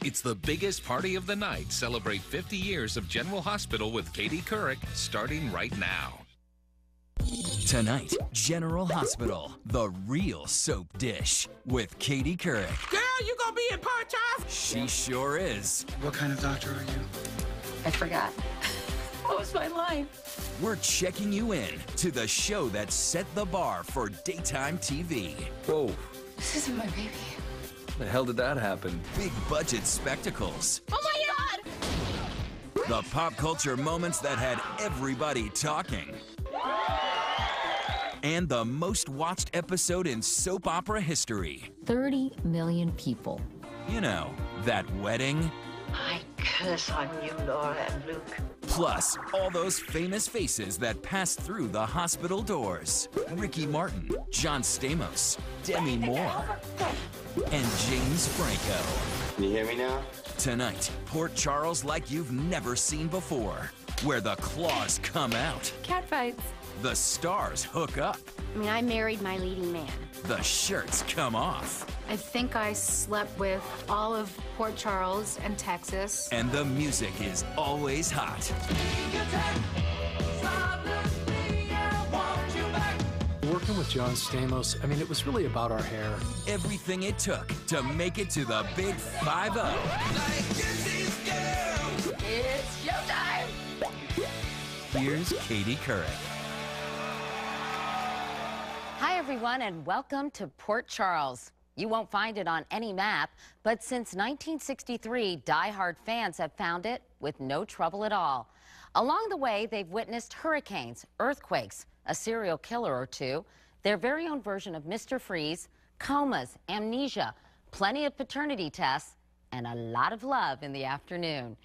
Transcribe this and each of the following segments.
It's the biggest party of the night. Celebrate 50 years of General Hospital with Katie Couric, starting right now. Tonight, General Hospital, the real soap dish with Katie Couric. Girl, you gonna be in part off? She sure is. What kind of doctor are you? I forgot. What was my line? We're checking you in to the show that set the bar for daytime TV. Whoa, This isn't my baby. the hell did that happen? Big budget spectacles. Oh my God! The pop culture moments that had everybody talking. And the most watched episode in soap opera history. 30 million people. You know, that wedding. I curse on you, Laura and Luke. Plus, all those famous faces that passed through the hospital doors. Ricky Martin, John Stamos, Demi Moore, and James Franco. Can you hear me now? Tonight, Port Charles like you've never seen before, where the claws come out, Cat fights. the stars hook up, I mean, I married my leading man. the shirts come off, I think I slept with all of Port Charles and Texas. and the music is always hot. Working with John Stamos, I mean, it was really about our hair. Everything it took to make it to the Big 5-0. It's showtime! Here's Katie Couric. Hi, everyone, and welcome to Port Charles. You won't find it on any map, but since 1963, die-hard fans have found it with no trouble at all. Along the way, they've witnessed hurricanes, earthquakes, a serial killer or two, their very own version of Mr. Freeze, comas, amnesia, plenty of paternity tests, and a lot of love in the afternoon.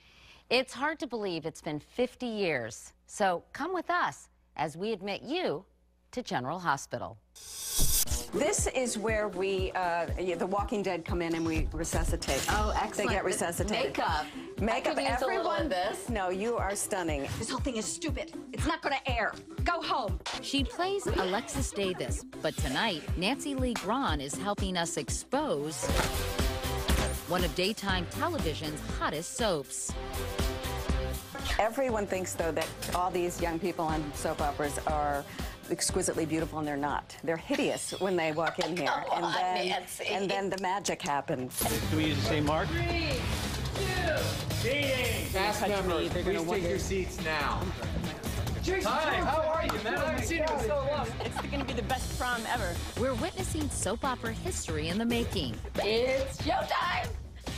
It's hard to believe it's been 50 years, so come with us as we admit you to General Hospital. This is where we, the Walking Dead come in and we resuscitate. Oh, excellent. They get resuscitated. Makeup. Makeup, I could use a little everyone. of this. No, you are stunning. This whole thing is stupid. It's not gonna air. Go home. She plays Alexis Davis, but tonight, Nancy Lee Grahn is helping us expose one of daytime television's hottest soaps. Everyone thinks, though, that all these young people on soap operas are exquisitely beautiful, and they're not. They're hideous when they walk in here. Come on, Nancy. And then the magic happens. Do we use the same mark? 3, 2, seating. Cast members, Please take your seats now. Hi, how are you, man? I haven't seen you in so long. It's gonna be the best prom ever. We're witnessing soap opera history in the making. It's showtime!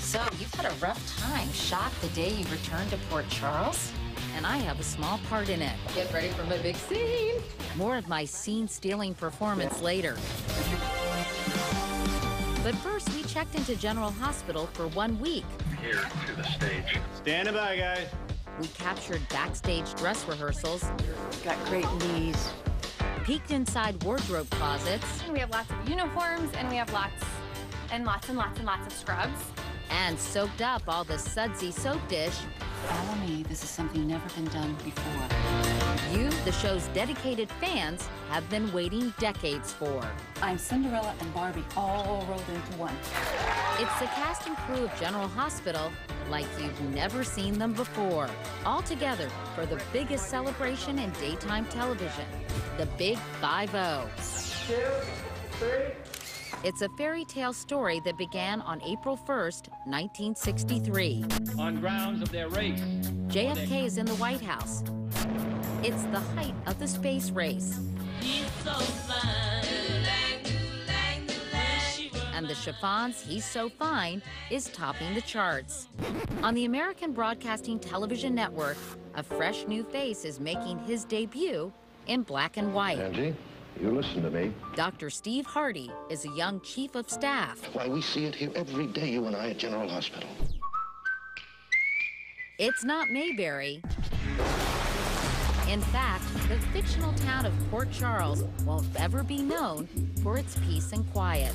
So, you've had a rough time. Shot the day you returned to Port Charles? And I have a small part in it. Get ready for my big scene. More of my scene-stealing performance later. But first, we checked into General Hospital for 1 week. Here to the stage. Standing by, guys. We captured backstage dress rehearsals, Got great knees. peeked inside wardrobe closets, We have lots of uniforms, and we have lots and lots of scrubs. and soaked up all the sudsy soap dish Follow me. This is something never been done before. you, the show's dedicated fans, have been waiting decades for. I'm Cinderella and Barbie all rolled into one. It's the cast and crew of General Hospital like you've never seen them before. All together for the biggest celebration in daytime television, the Big 5-0. 2, 3. It's a fairy tale story that began on April 1st, 1963. On grounds of their race. JFK is in the White House. It's the height of the space race. And the chiffon's He's So Fine is topping the charts. On the American Broadcasting Television Network, a fresh new face is making his debut in black and white. Angie, you listen to me. Dr. Steve Hardy is a young chief of staff. Why, we see it here every day, you and I, at General Hospital. It's not Mayberry. In fact, the fictional town of Port Charles won't ever be known for its peace and quiet.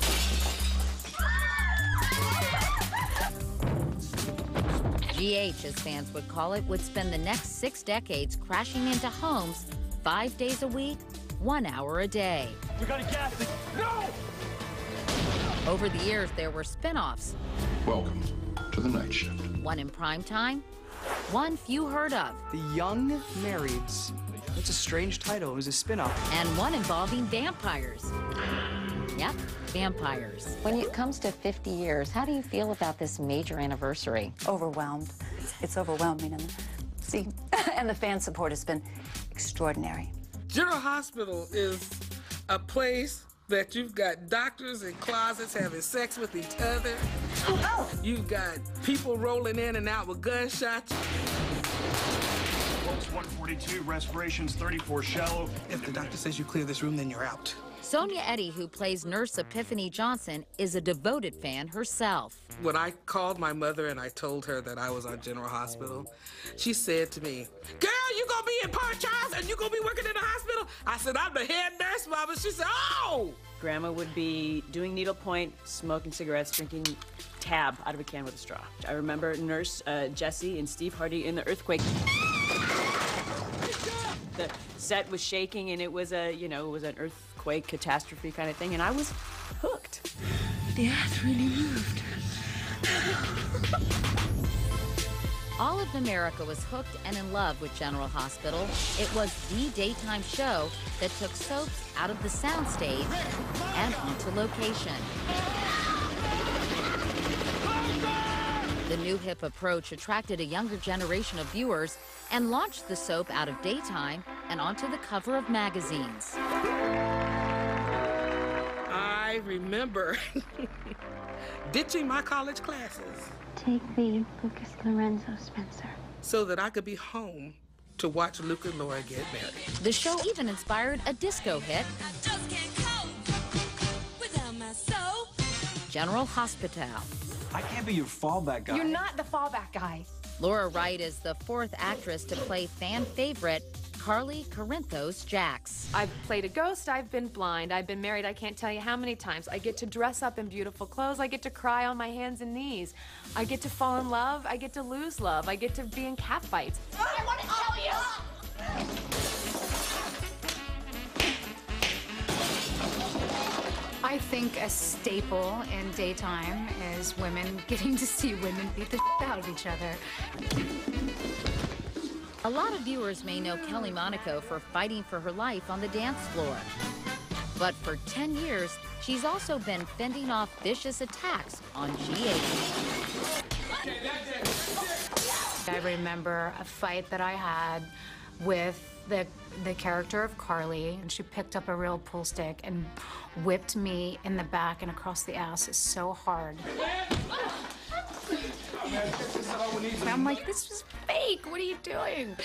GH, as fans would call it, would spend the next 6 decades crashing into homes 5 days a week, 1 hour a day. We gotta gas it. No! Over the years, there were spin-offs. Welcome to the night shift. One in prime time, one few heard of. The Young Marrieds. That's a strange title. It was a spin-off. And one involving vampires. Yep, vampires. When it comes to 50 years, how do you feel about this major anniversary? Overwhelmed. It's overwhelming. And the fan support has been extraordinary. General Hospital is a place that you've got doctors in closets having sex with each other. Oh. You've got people rolling in and out with gunshots. Pulse 142, respirations 34 shallow. If the doctor says you clear this room, then you're out. Sonia Eddy, who plays Nurse Epiphany Johnson, is a devoted fan herself. When I called my mother and I told her that I was on General Hospital, she said to me, "Girl, you gonna be in Port Charles and you gonna be working in the hospital?" I said, "I'm the head nurse, Mama." She said, "Oh!" Grandma would be doing needlepoint, smoking cigarettes, drinking tab out of a can with a straw. I remember Nurse Jessie and Steve Hardy in the earthquake. The set was shaking and it was it was an earthquake catastrophe kind of thing, and I was hooked. The earth really moved. All of America was hooked and in love with General Hospital. It was the daytime show that took soaps out of the soundstage and onto location. The new hip approach attracted a younger generation of viewers and launched the soap out of daytime and onto the cover of magazines. I remember ditching my college classes. Take the Lucas Lorenzo Spencer. So that I could be home to watch Luke and Laura get married. The show even inspired a disco hit, General Hospital. I can't be your fallback guy. You're not the fallback guy. Laura Wright is the fourth actress to play fan favorite Carly Corinthos Jax. I've played a ghost, I've been blind, I've been married, I can't tell you how many times. I get to dress up in beautiful clothes, I get to cry on my hands and knees. I get to fall in love, I get to lose love, I get to be in cat fights. I want to tell you! I think a staple in daytime is women getting to see women beat the shit out of each other. A lot of viewers may know Kelly Monaco for fighting for her life on the dance floor. But for 10 years, she's also been fending off vicious attacks on GH. I remember a fight that I had with the character of Carly, and she picked up a real pool stick and whipped me in the back and across the ass so hard. I'm like, this was fake. What are you doing?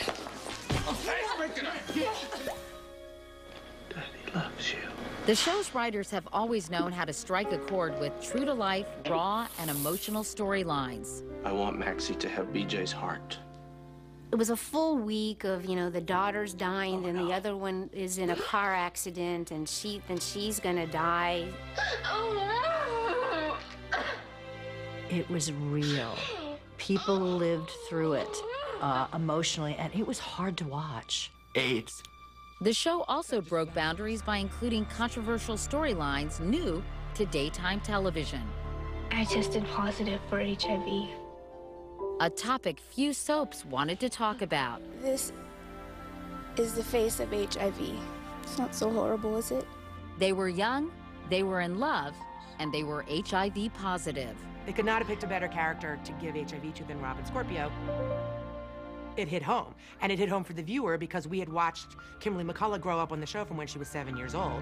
Daddy loves you. The show's writers have always known how to strike a chord with true-to-life, raw, and emotional storylines. I want Maxie to have BJ's heart. It was a full week of, the daughter's dying, and the other one is in a car accident, and she's gonna die. It was real. People lived through it emotionally, and it was hard to watch. AIDS. The show also broke boundaries by including controversial storylines new to daytime television. I tested positive for HIV. A topic few soaps wanted to talk about. This is the face of HIV. It's not so horrible, is it? They were young, they were in love, and they were HIV positive. They could not have picked a better character to give HIV to than Robin Scorpio. It hit home, and it hit home for the viewer because we had watched Kimberly McCullough grow up on the show from when she was 7 years old.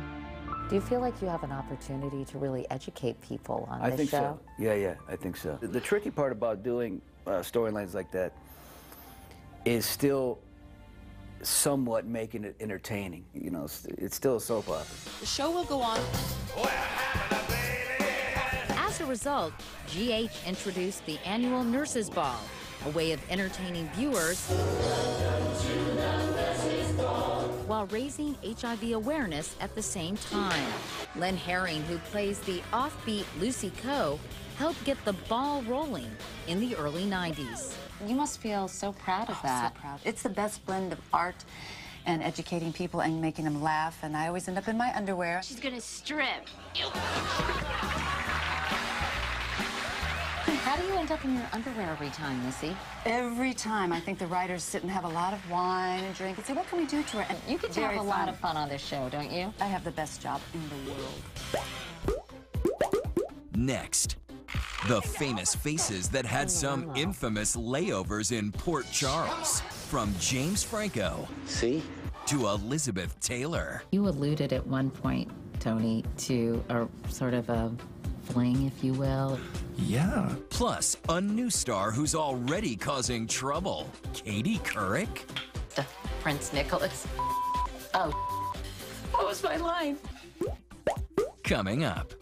Do you feel like you have an opportunity to really educate people on this show? I think so. Yeah, I think so. The tricky part about doing storylines like that is still somewhat making it entertaining. It's still a soap opera. The show will go on. As a result, GH introduced the annual Nurses Ball, a way of entertaining viewers while raising HIV awareness at the same time. Lynn Herring, who plays the offbeat Lucy Coe, helped get the ball rolling in the early 90s. You must feel so proud of that. So proud. It's the best blend of art and educating people and making them laugh, and I always end up in my underwear. She's gonna strip. How do you end up in your underwear every time, Missy? Every time. I think the writers sit and have a lot of wine and drink and say, what can we do to her? And You get to have a lot of fun on this show, don't you? I have the best job in the world. Next, the famous faces that had some infamous layovers in Port Charles. From James Franco. See? To Elizabeth Taylor. You alluded at one point, Tony, to a sort of a fling, if you will. Yeah. Plus, a new star who's already causing trouble. Katie Couric. Prince Nicholas. Oh, what was my line? Coming up.